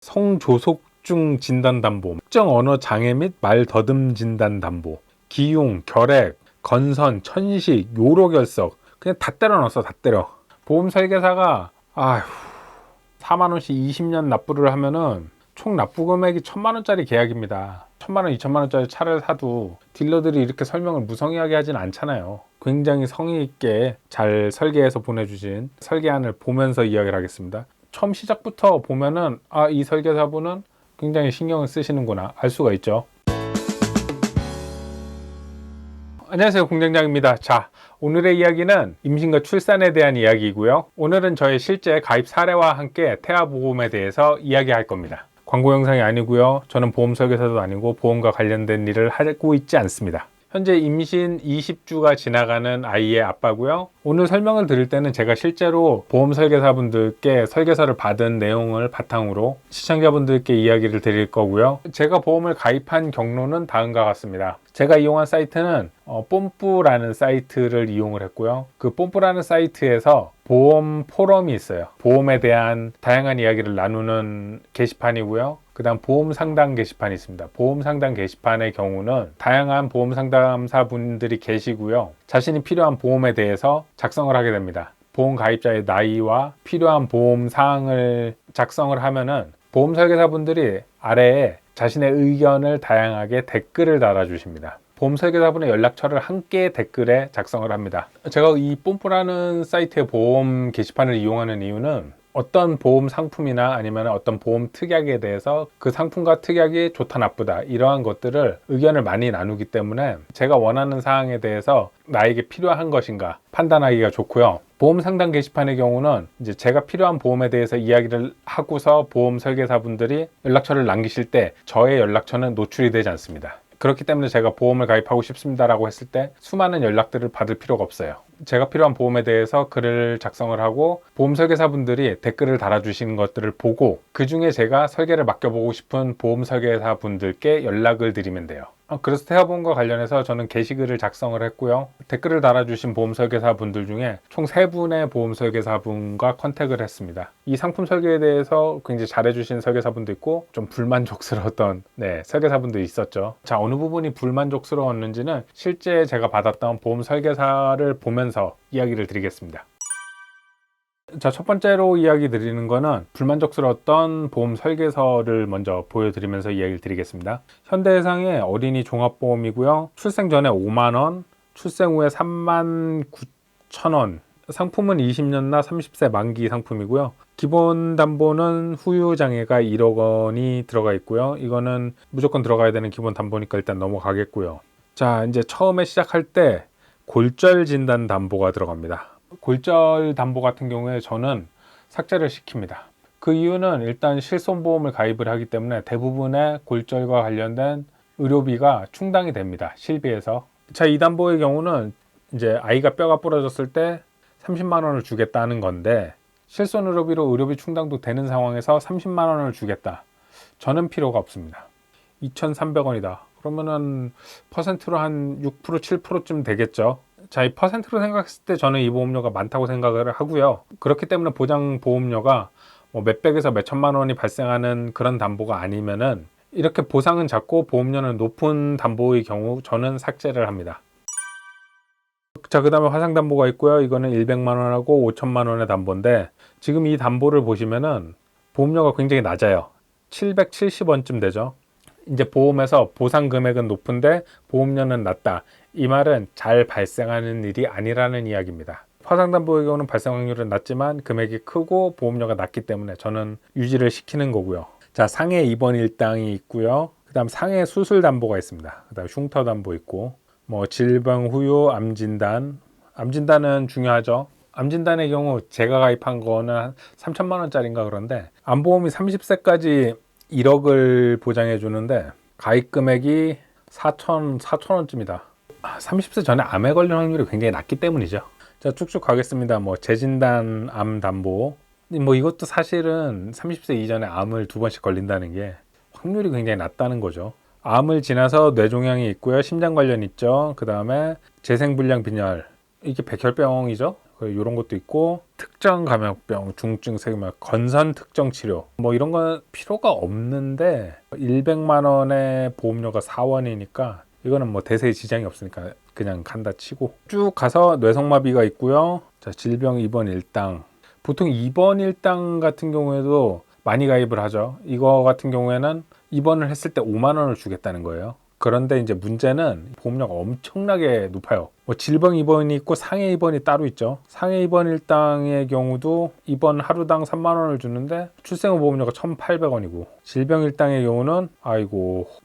성조속증 진단담보, 특정 언어 장애 및 말더듬 진단담보, 기흉, 결핵, 건선, 천식, 요로결석, 그냥 다 때려 넣었어. 다 때려. 보험 설계사가 4만원씩 20년 납부를 하면은 총 납부 금액이 1,000만원짜리 계약입니다. 1,000만원, 2,000만원짜리 차를 사도 딜러들이 이렇게 설명을 무성의하게 하진 않잖아요. 굉장히 성의 있게 잘 설계해서 보내주신 설계안을 보면서 이야기를 하겠습니다. 처음 시작부터 보면은 이 설계사분은 굉장히 신경을 쓰시는구나 알 수가 있죠. 안녕하세요, 공장장입니다. 자, 오늘의 이야기는 임신과 출산에 대한 이야기이고요. 오늘은 저의 실제 가입 사례와 함께 태아보험에 대해서 이야기할 겁니다. 광고 영상이 아니고요. 저는 보험 설계사도 아니고 보험과 관련된 일을 하고 있지 않습니다. 현재 임신 20주가 지나가는 아이의 아빠고요. 오늘 설명을 드릴 때는 제가 실제로 보험 설계사분들께 설계서를 받은 내용을 바탕으로 시청자분들께 이야기를 드릴 거고요. 제가 보험을 가입한 경로는 다음과 같습니다. 제가 이용한 사이트는 뽐뿌라는 사이트를 이용을 했고요. 그 뽐뿌라는 사이트에서 보험 포럼이 있어요. 보험에 대한 다양한 이야기를 나누는 게시판이고요. 그 다음 보험 상담 게시판이 있습니다. 보험 상담 게시판의 경우는 다양한 보험 상담사 분들이 계시고요. 자신이 필요한 보험에 대해서 작성을 하게 됩니다. 보험 가입자의 나이와 필요한 보험 사항을 작성을 하면은 보험 설계사 분들이 아래에 자신의 의견을 다양하게 댓글을 달아주십니다. 보험 설계사분의 연락처를 함께 댓글에 작성을 합니다. 제가 이 뽐뿌라는 사이트의 보험 게시판을 이용하는 이유는 어떤 보험 상품이나 아니면 어떤 보험 특약에 대해서 그 상품과 특약이 좋다 나쁘다 이러한 것들을 의견을 많이 나누기 때문에 제가 원하는 사항에 대해서 나에게 필요한 것인가 판단하기가 좋고요. 보험 상담 게시판의 경우는 이제 제가 필요한 보험에 대해서 이야기를 하고서 보험 설계사분들이 연락처를 남기실 때 저의 연락처는 노출이 되지 않습니다. 그렇기 때문에 제가 보험을 가입하고 싶습니다라고 했을 때 수많은 연락들을 받을 필요가 없어요. 제가 필요한 보험에 대해서 글을 작성을 하고 보험 설계사분들이 댓글을 달아주시는 것들을 보고 그 중에 제가 설계를 맡겨보고 싶은 보험 설계사분들께 연락을 드리면 돼요. 그래서 태아보험과 관련해서 저는 게시글을 작성을 했고요. 댓글을 달아주신 보험 설계사분들 중에 총 3분의 보험 설계사분과 컨택을 했습니다. 이 상품 설계에 대해서 굉장히 잘해주신 설계사분도 있고 좀 불만족스러웠던 설계사분도 있었죠. 자, 어느 부분이 불만족스러웠는지는 실제 제가 받았던 보험 설계사를 보면서 이야기를 드리겠습니다. 자, 첫 번째로 이야기 드리는 거는 불만족스러웠던 보험 설계서를 먼저 보여드리면서 이야기를 드리겠습니다. 현대해상의 어린이 종합보험이고요. 출생 전에 5만원, 출생 후에 39,000원. 상품은 20년나 30세 만기 상품이고요. 기본 담보는 후유 장애가 1억 원이 들어가 있고요. 이거는 무조건 들어가야 되는 기본 담보니까 일단 넘어가겠고요. 자, 이제 처음에 시작할 때 골절 진단 담보가 들어갑니다. 골절 담보 같은 경우에 저는 삭제를 시킵니다. 그 이유는 일단 실손보험을 가입을 하기 때문에 대부분의 골절과 관련된 의료비가 충당이 됩니다. 실비에서. 자, 이 담보의 경우는 이제 아이가 뼈가 부러졌을 때 30만 원을 주겠다는 건데 실손 의료비로 의료비 충당도 되는 상황에서 30만 원을 주겠다. 저는 필요가 없습니다. 2,300원이다. 그러면은 퍼센트로 한 6%, 7%쯤 되겠죠. 자, 이 퍼센트로 생각했을 때 저는 이 보험료가 많다고 생각을 하고요. 그렇기 때문에 보장 보험료가 몇백에서 몇천만 원이 발생하는 그런 담보가 아니면은 이렇게 보상은 작고 보험료는 높은 담보의 경우 저는 삭제를 합니다. 자, 그 다음에 화상담보가 있고요. 이거는 100만 원하고 5천만 원의 담보인데 지금 이 담보를 보시면은 보험료가 굉장히 낮아요. 770원쯤 되죠. 이제 보험에서 보상 금액은 높은데 보험료는 낮다. 이 말은 잘 발생하는 일이 아니라는 이야기입니다. 화상담보의 경우는 발생 확률은 낮지만 금액이 크고 보험료가 낮기 때문에 저는 유지를 시키는 거고요. 자, 상해 입원 일당이 있고요. 그 다음 상해 수술 담보가 있습니다. 그 다음 흉터 담보 있고 질병 후유 암진단은 중요하죠. 암진단의 경우 제가 가입한 거는 한 3천만 원짜리인가 그런데 암보험이 30세까지 1억을 보장해 주는데 가입 금액이 4천원쯤이다. 30세 전에 암에 걸린 확률이 굉장히 낮기 때문이죠. 자, 쭉쭉 가겠습니다. 재진단 암 담보. 이것도 사실은 30세 이전에 암을 2번씩 걸린다는 게 확률이 굉장히 낮다는 거죠. 암을 지나서 뇌종양이 있고요. 심장 관련 있죠. 그 다음에 재생불량 빈혈. 이게 백혈병이죠. 이런 것도 있고, 특정 감염병, 중증 세균, 건선 특정 치료 뭐 이런 건 필요가 없는데 100만 원의 보험료가 4원이니까 이거는 뭐 대세에 지장이 없으니까 그냥 간다 치고, 쭉 가서 뇌성마비가 있고요. 자, 질병 입원 일당. 보통 입원 일당 같은 경우에도 많이 가입을 하죠. 이거 같은 경우에는 입원을 했을 때 5만 원을 주겠다는 거예요. 그런데 이제 문제는 보험료가 엄청나게 높아요. 뭐 질병 입원이 있고 상해 입원이 따로 있죠. 상해 입원 일당의 경우도 입원 하루당 3만 원을 주는데 출생 후 보험료가 1,800원이고, 질병 일당의 경우는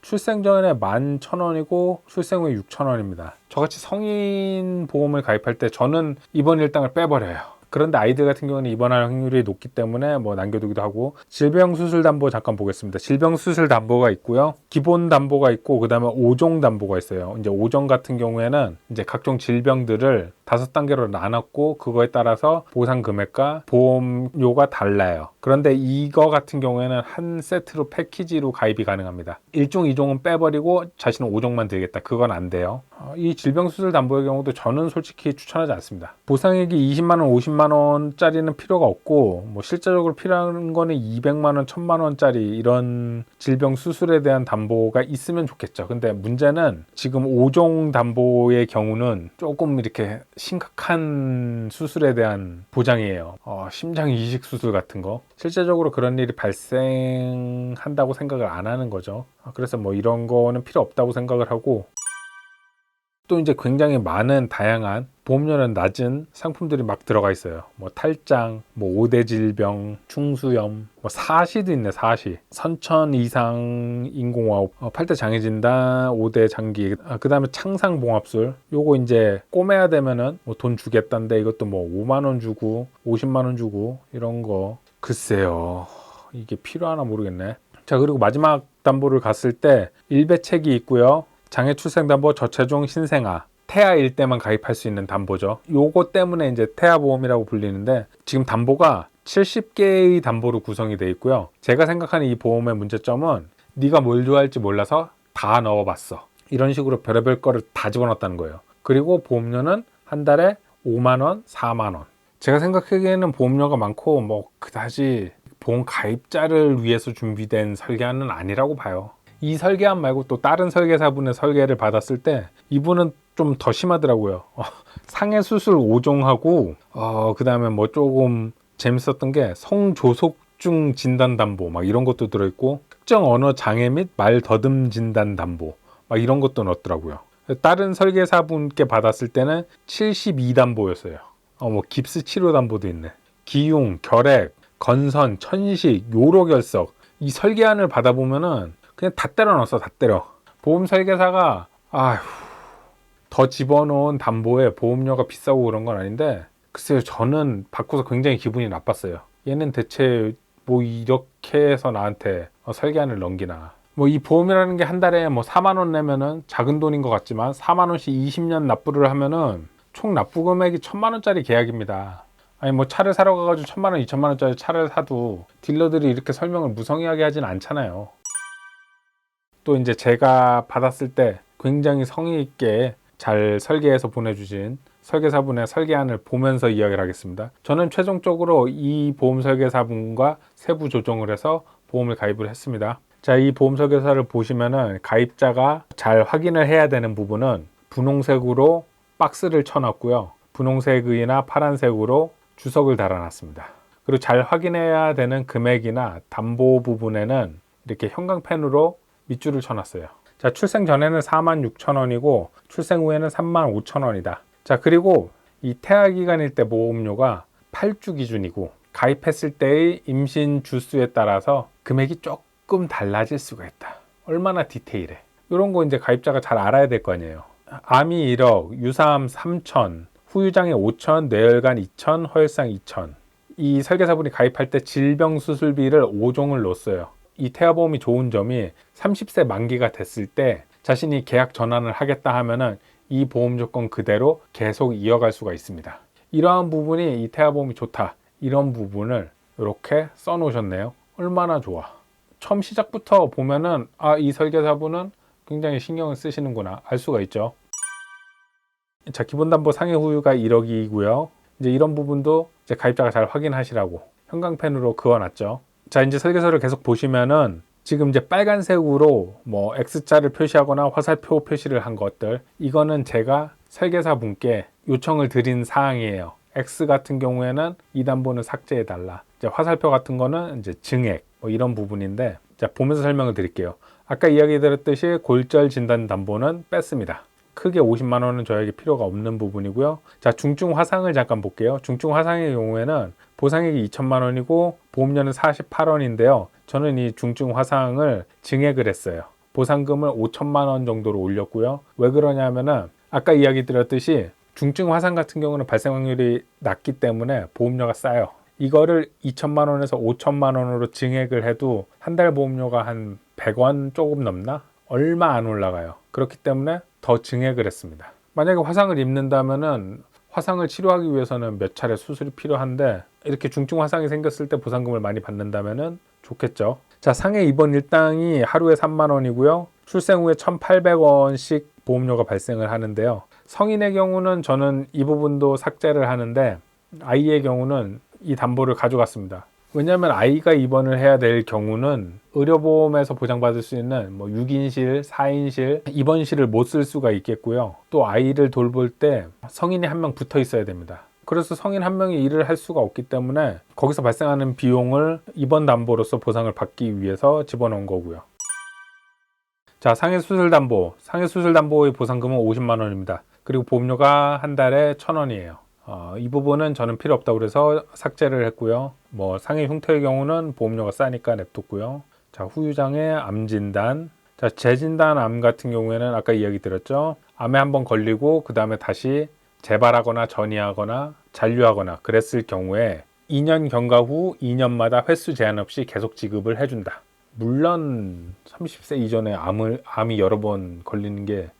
출생 전에 11,000원이고 출생 후에 6,000원입니다. 저같이 성인 보험을 가입할 때 저는 입원 일당을 빼버려요. 그런데 아이들 같은 경우는 입원할 확률이 높기 때문에 뭐 남겨두기도 하고. 질병수술담보 잠깐 보겠습니다. 질병수술담보가 있고요. 기본담보가 있고, 그 다음에 5종 담보가 있어요. 이제 5종 같은 경우에는 이제 각종 질병들을 5단계로 나눴고, 그거에 따라서 보상 금액과 보험료가 달라요. 그런데 이거 같은 경우에는 한 세트로 패키지로 가입이 가능합니다. 1종, 2종은 빼버리고 자신은 5종만 들겠다. 그건 안 돼요. 이 질병수술담보의 경우도 저는 솔직히 추천하지 않습니다. 보상액이 20만 원, 50만 원짜리는 필요가 없고, 뭐 실제적으로 필요한 거는 200만 원, 1000만 원짜리 이런 질병수술에 대한 담보가 있으면 좋겠죠. 근데 문제는 지금 5종 담보의 경우는 조금 이렇게 심각한 수술에 대한 보장이에요. 심장 이식 수술 같은 거. 실제적으로 그런 일이 발생한다고 생각을 안 하는 거죠. 그래서 뭐 이런 거는 필요 없다고 생각을 하고, 또 이제 굉장히 많은 다양한 보험료는 낮은 상품들이 막 들어가 있어요. 뭐 탈장, 뭐 5대 질병, 충수염, 뭐 사시도 있네. 사시, 선천 이상 인공호흡, 8대 장애 진단, 5대 장기, 그 다음에 창상봉합술. 요거 이제 꼬매야 되면은 뭐 돈 주겠다는데 이것도 뭐 5만 원 주고 50만 원 주고 이런 거. 글쎄요, 이게 필요하나 모르겠네. 자, 그리고 마지막 담보를 갔을 때 일배책이 있고요. 장애 출생담보, 저체중, 신생아, 태아일 때만 가입할 수 있는 담보죠. 요거 때문에 이제 태아보험이라고 불리는데, 지금 담보가 70개의 담보로 구성이 되어 있고요. 제가 생각하는 이 보험의 문제점은 네가 뭘 좋아할지 몰라서 다 넣어봤어. 이런 식으로 별의별 거를 다 집어넣었다는 거예요. 그리고 보험료는 한 달에 5만 원, 4만 원. 제가 생각하기에는 보험료가 많고 뭐 그다지 보험 가입자를 위해서 준비된 설계안은 아니라고 봐요. 이 설계안 말고 또 다른 설계사분의 설계를 받았을 때 이분은 좀 더 심하더라고요. 상해 수술 5종하고 그 다음에 뭐 조금 재밌었던 게 성조속증 진단담보 막 이런 것도 들어있고, 특정 언어 장애 및 말 더듬 진단담보 막 이런 것도 넣었더라고요. 다른 설계사분께 받았을 때는 72담보였어요. 뭐 깁스 치료 담보도 있네. 기흉, 결핵, 건선, 천식, 요로결석. 이 설계안을 받아보면은 그냥 다 때려 넣었어. 다 때려. 보험 설계사가 더 집어넣은 담보에 보험료가 비싸고 그런 건 아닌데, 글쎄요, 저는 받고서 굉장히 기분이 나빴어요. 얘는 대체 뭐 이렇게 해서 나한테 설계안을 넘기나. 뭐 이 보험이라는 게 한 달에 뭐 4만 원 내면은 작은 돈인 것 같지만 4만 원씩 20년 납부를 하면은 총 납부 금액이 1,000만 원짜리 계약입니다. 아니 뭐 차를 사러 가가지고 1,000만 원, 2,000만 원짜리 차를 사도 딜러들이 이렇게 설명을 무성의하게 하진 않잖아요. 또 이제 제가 받았을 때 굉장히 성의 있게 잘 설계해서 보내주신 설계사분의 설계안을 보면서 이야기를 하겠습니다. 저는 최종적으로 이 보험 설계사분과 세부 조정을 해서 보험을 가입을 했습니다. 자, 이 보험 설계사를 보시면은 가입자가 잘 확인을 해야 되는 부분은 분홍색으로 박스를 쳐놨고요. 분홍색이나 파란색으로 주석을 달아놨습니다. 그리고 잘 확인해야 되는 금액이나 담보 부분에는 이렇게 형광펜으로 밑줄을 쳐놨어요. 자, 출생 전에는 46,000원이고 출생 후에는 35,000원이다. 자, 그리고 이 태아 기간일 때 보험료가 8주 기준이고 가입했을 때의 임신 주수에 따라서 금액이 조금 달라질 수가 있다. 얼마나 디테일해. 이런 거 이제 가입자가 잘 알아야 될 거 아니에요. 암이 1억, 유사암 3,000, 후유장애 5,000, 뇌혈관 2,000, 허혈상 2,000. 이 설계사분이 가입할 때 질병수술비를 5종을 넣었어요. 이 태아보험이 좋은 점이 30세 만기가 됐을 때 자신이 계약 전환을 하겠다 하면은 이 보험 조건 그대로 계속 이어갈 수가 있습니다. 이러한 부분이 이 태아보험이 좋다. 이런 부분을 이렇게 써놓으셨네요. 얼마나 좋아. 처음 시작부터 보면은 이 설계사분은 굉장히 신경을 쓰시는구나 알 수가 있죠. 자, 기본담보 상해 후유가 1억이고요. 이제 이런 부분도 이제 가입자가 잘 확인하시라고 형광펜으로 그어놨죠. 자, 이제 설계서를 계속 보시면은 지금 이제 빨간색으로 뭐 X자를 표시하거나 화살표 표시를 한 것들, 이거는 제가 설계사 분께 요청을 드린 사항이에요. X 같은 경우에는 이 담보는 삭제해 달라. 이제 화살표 같은 거는 이제 증액 뭐 이런 부분인데, 자, 보면서 설명을 드릴게요. 아까 이야기 드렸듯이 골절 진단 담보는 뺐습니다. 크게 50만 원은 저에게 필요가 없는 부분이고요. 자, 중증 화상을 잠깐 볼게요. 중증 화상의 경우에는 보상액이 2천만 원이고 보험료는 48원인데요. 저는 이 중증 화상을 증액을 했어요. 보상금을 5천만 원 정도로 올렸고요. 왜 그러냐면은 아까 이야기 드렸듯이 중증 화상 같은 경우는 발생 확률이 낮기 때문에 보험료가 싸요. 이거를 2천만 원에서 5천만 원으로 증액을 해도 한 달 보험료가 한 100원 조금 넘나? 얼마 안 올라가요. 그렇기 때문에 더 증액을 했습니다. 만약에 화상을 입는다면은 화상을 치료하기 위해서는 몇 차례 수술이 필요한데 이렇게 중증 화상이 생겼을 때 보상금을 많이 받는다면은 좋겠죠. 자, 상해 입원 일당이 하루에 3만 원이고요. 출생 후에 1,800원씩 보험료가 발생을 하는데요. 성인의 경우는 저는 이 부분도 삭제를 하는데 아이의 경우는 이 담보를 가져갔습니다. 왜냐하면 아이가 입원을 해야 될 경우는 의료보험에서 보장받을 수 있는 뭐 6인실, 4인실, 입원실을 못 쓸 수가 있겠고요. 또 아이를 돌볼 때 성인이 한 명 붙어 있어야 됩니다. 그래서 성인 한 명이 일을 할 수가 없기 때문에 거기서 발생하는 비용을 입원 담보로서 보상을 받기 위해서 집어넣은 거고요. 자, 상해 수술 담보. 상해 수술 담보의 보상금은 50만 원입니다. 그리고 보험료가 한 달에 1,000원이에요. 이 부분은 저는 필요 없다고 그래서 삭제를 했고요. 뭐 상해 흉터의 경우는 보험료가 싸니까 냅뒀고요. 자, 후유장애 암 진단. 자, 재진단 암 같은 경우에는 아까 이야기 드렸죠. 암에 한번 걸리고 그 다음에 다시 재발하거나 전이하거나 잔류하거나 그랬을 경우에 2년 경과 후 2년마다 횟수 제한 없이 계속 지급을 해준다. 물론 30세 이전에 암이 여러 번 걸리는 게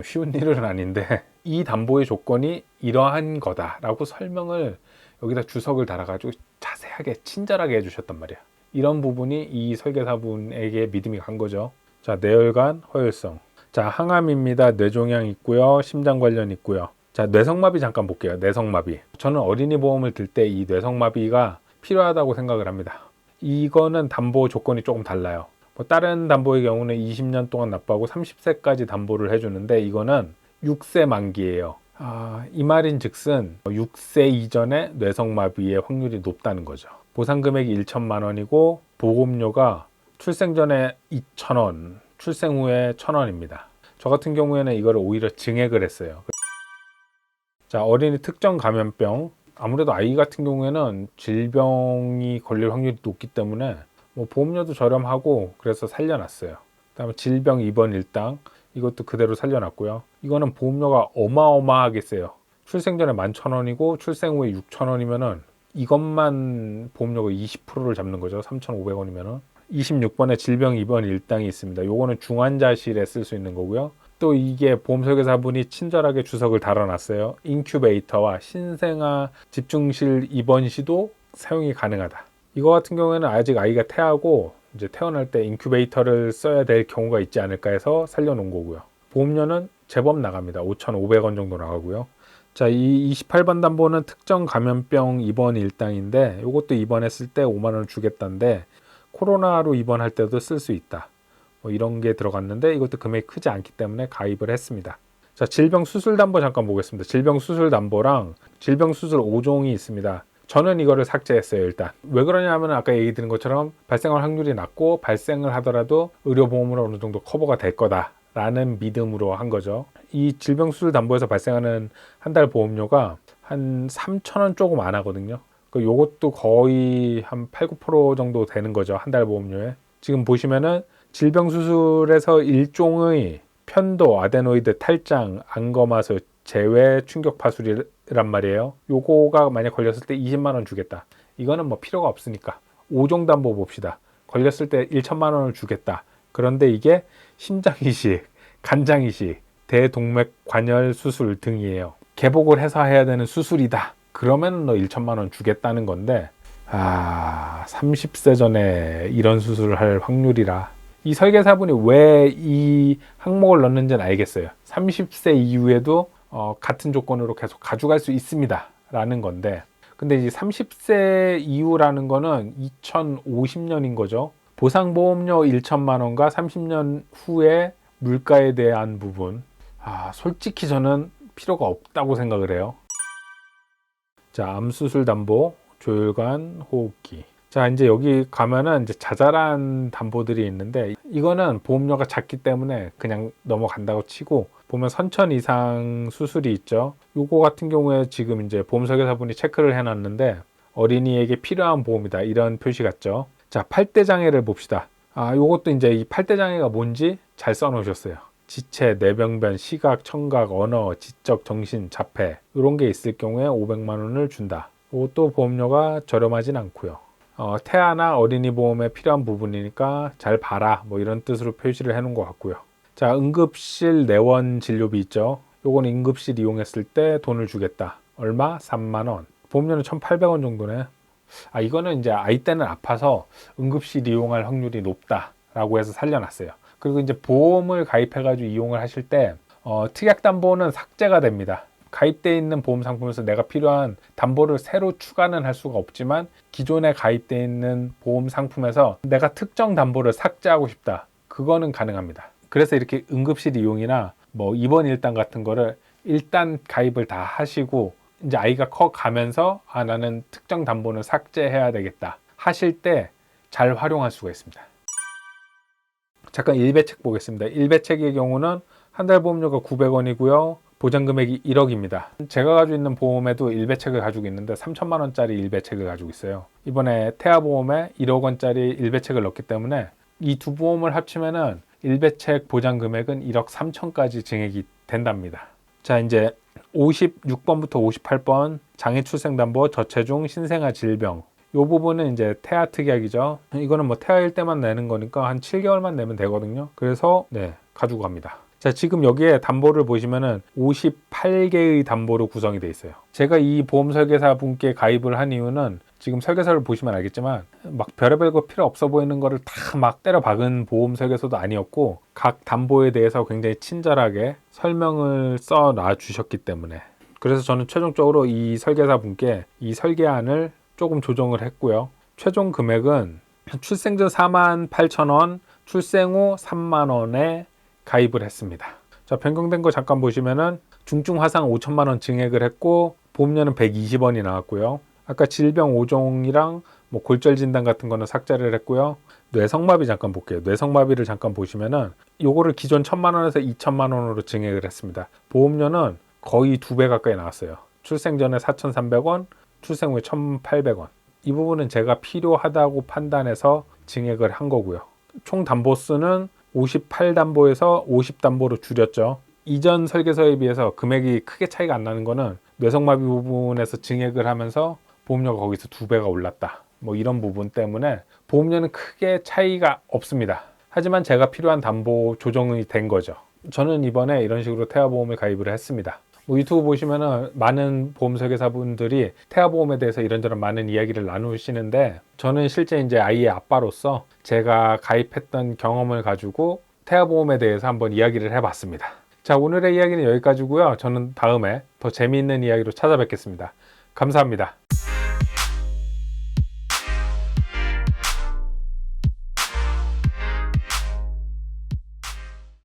쉬운 일은 아닌데 이 담보의 조건이 이러한 거다라고 설명을 여기다 주석을 달아가지고 자세하게 친절하게 해주셨단 말이야. 이런 부분이 이 설계사분에게 믿음이 간 거죠. 자, 뇌혈관, 허혈성. 자, 항암입니다. 뇌종양 있고요. 심장 관련 있고요. 자, 뇌성마비 잠깐 볼게요. 뇌성마비. 저는 어린이 보험을 들 때 이 뇌성마비가 필요하다고 생각을 합니다. 이거는 담보 조건이 조금 달라요. 뭐 다른 담보의 경우는 20년 동안 납부하고 30세까지 담보를 해주는데 이거는 6세 만기예요. 이 말인 즉슨 6세 이전에 뇌성마비의 확률이 높다는 거죠. 보상 금액이 1천만 원이고 보험료가 출생 전에 2,000원, 출생 후에 1,000원입니다. 저 같은 경우에는 이거를 오히려 증액을 했어요. 자, 어린이 특정 감염병. 아무래도 아이 같은 경우에는 질병이 걸릴 확률이 높기 때문에 뭐 보험료도 저렴하고 그래서 살려놨어요. 그다음에 질병 입원 일당 이것도 그대로 살려놨고요. 이거는 보험료가 어마어마하게 세요. 출생 전에 11,000원이고 출생 후에 6,000원이면은 이것만 보험료가 20%를 잡는 거죠. 3,500원이면은 26번에 질병 입원 일당이 있습니다. 요거는 중환자실에 쓸 수 있는 거고요. 또 이게 보험설계사분이 친절하게 주석을 달아놨어요. 인큐베이터와 신생아 집중실 입원 시도 사용이 가능하다. 이거 같은 경우에는 아직 아이가 태하고 이제 태어날 때 인큐베이터를 써야 될 경우가 있지 않을까 해서 살려놓은 거고요. 보험료는 제법 나갑니다. 5,500원 정도 나가고요. 자, 이 28번 담보는 특정 감염병 입원 일당인데 이것도 입원했을 때 5만 원을 주겠다는데 코로나로 입원할 때도 쓸 수 있다. 뭐 이런 게 들어갔는데 이것도 금액이 크지 않기 때문에 가입을 했습니다. 자, 질병수술담보 잠깐 보겠습니다. 질병수술담보랑 질병수술 5종이 있습니다. 저는 이거를 삭제했어요. 일단 왜 그러냐면 아까 얘기 드린 것처럼 발생할 확률이 낮고 발생을 하더라도 의료보험으로 어느 정도 커버가 될 거다 라는 믿음으로 한 거죠. 이 질병수술담보에서 발생하는 한 달 보험료가 한 3,000원 조금 안 하거든요. 요것도 거의 한 8, 9% 정도 되는 거죠. 한 달 보험료에. 지금 보시면은 질병수술에서 일종의 편도, 아데노이드 탈장, 안검하수, 제외 충격파술이란 말이에요. 요거가 만약 걸렸을 때 20만 원 주겠다. 이거는 뭐 필요가 없으니까 5종 담보 봅시다. 걸렸을 때 1천만 원을 주겠다. 그런데 이게 심장이식, 간장이식, 대동맥관열 수술 등이에요. 개복을 해서 해야 되는 수술이다. 그러면 너 1천만 원 주겠다는 건데 30세 전에 이런 수술을 할 확률이라 이 설계사분이 왜 이 항목을 넣는지는 알겠어요. 30세 이후에도 같은 조건으로 계속 가져갈 수 있습니다 라는 건데, 근데 이제 30세 이후라는 거는 2050년인 거죠. 보상보험료 1천만 원과 30년 후에 물가에 대한 부분. 솔직히 저는 필요가 없다고 생각을 해요. 자, 암수술 담보, 조혈관, 호흡기. 자, 이제 여기 가면은 이제 자잘한 담보들이 있는데, 이거는 보험료가 작기 때문에 그냥 넘어간다고 치고, 보면 선천 이상 수술이 있죠. 요거 같은 경우에 지금 이제 보험설계사분이 체크를 해놨는데, 어린이에게 필요한 보험이다, 이런 표시 같죠. 자, 팔대 장애를 봅시다. 요것도 이제 이 팔대 장애가 뭔지 잘 써놓으셨어요. 지체, 뇌병변, 시각, 청각, 언어, 지적, 정신, 자폐 이런 게 있을 경우에 500만 원을 준다. 이것도 보험료가 저렴하진 않고요. 태아나 어린이 보험에 필요한 부분이니까 잘 봐라, 뭐 이런 뜻으로 표시를 해놓은 것 같고요. 자, 응급실 내원 진료비 있죠. 요건 응급실 이용했을 때 돈을 주겠다. 얼마? 3만 원. 보험료는 1,800원 정도네. 이거는 이제 아이 때는 아파서 응급실 이용할 확률이 높다라고 해서 살려놨어요. 그리고 이제 보험을 가입해가지고 이용을 하실 때 특약담보는 삭제가 됩니다. 가입되어 있는 보험 상품에서 내가 필요한 담보를 새로 추가는 할 수가 없지만, 기존에 가입되어 있는 보험 상품에서 내가 특정 담보를 삭제하고 싶다, 그거는 가능합니다. 그래서 이렇게 응급실 이용이나 뭐 입원 일당 같은 거를 일단 가입을 다 하시고, 이제 아이가 커 가면서 나는 특정 담보는 삭제해야 되겠다 하실 때 잘 활용할 수가 있습니다. 잠깐 일배책 보겠습니다. 일배책의 경우는 한 달 보험료가 900원이고요. 보장금액이 1억입니다. 제가 가지고 있는 보험에도 일배책을 가지고 있는데 3천만 원짜리 일배책을 가지고 있어요. 이번에 태아보험에 1억 원짜리 일배책을 넣기 때문에 이 두 보험을 합치면은 일배책 보장금액은 1억 3천까지 증액이 된답니다. 자, 이제 56번부터 58번 장애출생담보, 저체중, 신생아 질병, 이 부분은 이제 태아 특약이죠. 이거는 뭐 태아일 때만 내는 거니까 한 7개월만 내면 되거든요. 그래서 가지고 갑니다. 자, 지금 여기에 담보를 보시면은 58개의 담보로 구성이 되어 있어요. 제가 이 보험 설계사 분께 가입을 한 이유는, 지금 설계서를 보시면 알겠지만 막 별의별 거 필요 없어 보이는 거를 다 막 때려 박은 보험 설계서도 아니었고, 각 담보에 대해서 굉장히 친절하게 설명을 써 놔 주셨기 때문에, 그래서 저는 최종적으로 이 설계사 분께 이 설계안을 조금 조정을 했고요. 최종 금액은 출생 전 48,000원, 출생 후 3만 원에 가입을 했습니다. 자, 변경된 거 잠깐 보시면은 중증 화상 5천만 원 증액을 했고, 보험료는 120원이 나왔고요. 아까 질병 5종이랑 뭐 골절 진단 같은 거는 삭제를 했고요. 뇌성마비 잠깐 볼게요. 뇌성마비를 잠깐 보시면은 요거를 기존 1,000만 원에서 2천만 원으로 증액을 했습니다. 보험료는 거의 2배 가까이 나왔어요. 출생 전에 4,300원, 출생 후에 1,800원. 이 부분은 제가 필요하다고 판단해서 증액을 한 거고요. 총 담보수는 58담보에서 50담보로 줄였죠. 이전 설계서에 비해서 금액이 크게 차이가 안 나는 거는 뇌성마비 부분에서 증액을 하면서 보험료가 거기서 2배가 올랐다, 뭐 이런 부분 때문에 보험료는 크게 차이가 없습니다. 하지만 제가 필요한 담보 조정이 된 거죠. 저는 이번에 이런 식으로 태아보험을 가입을 했습니다. 뭐 유튜브 보시면은 많은 보험 설계사분들이 태아보험에 대해서 이런저런 많은 이야기를 나누시는데, 저는 실제 이제 아이의 아빠로서 제가 가입했던 경험을 가지고 태아보험에 대해서 한번 이야기를 해봤습니다. 자, 오늘의 이야기는 여기까지고요. 저는 다음에 더 재미있는 이야기로 찾아뵙겠습니다. 감사합니다.